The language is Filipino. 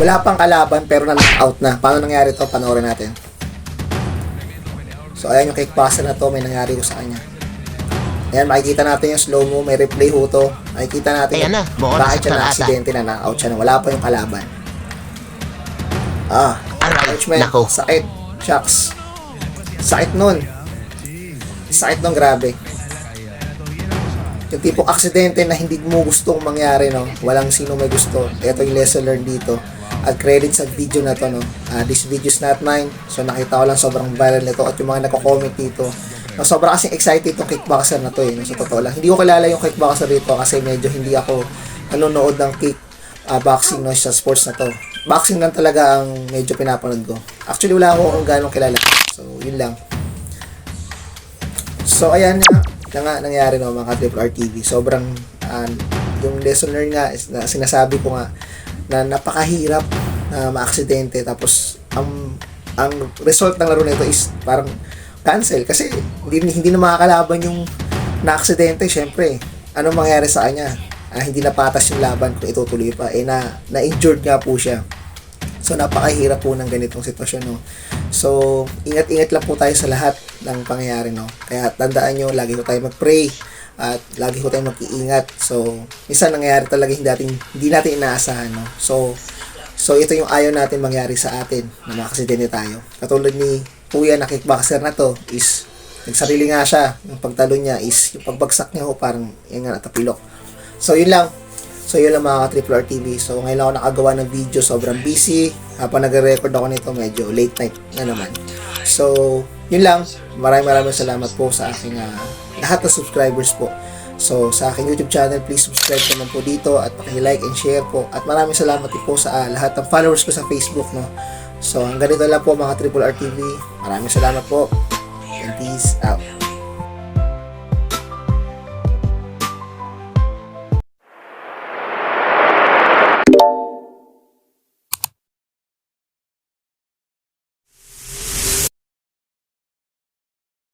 Wala pang kalaban pero na-knockout na. Paano nangyari to? Panoorin natin. So, ayan yung kickboxer na to. May nangyari ko sa kanya. Ayan, makikita natin yung slow-mo. May replay ho to. Makikita natin Ayan na, mukhang bakit siya nasaktan ata. na-aksidente na knockout siya. Wala pa yung kalaban. Aray, Ouch, man. nako. Sakit. Shucks. Sakit nun. Sakit nun, grabe. Yung tipong aksidente na hindi mo gustong mangyari, no? Walang sino may gusto. Ito yung lesson learned dito. At credit sa video na to, no? This video is not mine. So, nakita ko lang sobrang viral nito. At yung mga nagko-comment dito. No, sobrang kasing excited itong kickboxer na to, eh. No? So, totoo lang. Hindi ko kilala yung kickboxer dito kasi medyo hindi ako nanonood ng boxing, no? Sa sports na to. Boxing lang talaga ang medyo pinapanood ko. Actually, wala akong ganong kilala. So, yun lang. So, ayan nga nangyari, no, mga Triple R TV. Sobrang, yung lesson learned nga, is na sinasabi ko nga, na napakahirap na maaksidente. Tapos, ang result ng laro nito is parang cancel. Kasi, hindi na makakalaban yung na-aksidente, syempre. Anong mangyari sa kanya? Hindi na patas yung laban kung itutuloy pa. Na-injured nga po siya. So, napakahirap po ng ganitong sitwasyon, no? So, ingat-ingat lang po tayo sa lahat ng pangyayari, no? Kaya tandaan nyo, lagi ko tayo mag-pray at lagi ko tayo mag-iingat. So, minsan nangyayari talaga hindi natin inaasahan, no? So ito yung ayaw natin mangyari sa atin na makaksidente tayo. Katulad ni Kuya na kickboxer na to is nagsarili nga siya. Yung pagtalo niya is yung pagbagsak niya parang yung nga natapilok. So, yun lang. So, yun lang mga Triple R TV. So, ngayon lang ako nakagawa ng video. Sobrang busy. Habang nagre-record ako nito, medyo late night na naman. So, yun lang. Maraming salamat po sa aking lahat ng subscribers po. So, sa aking YouTube channel, please subscribe naman po dito at paki-like and share po. At maraming salamat po sa lahat ng followers ko sa Facebook, no. So, hanggang dito lang po mga Triple R TV. Maraming salamat po. And peace out.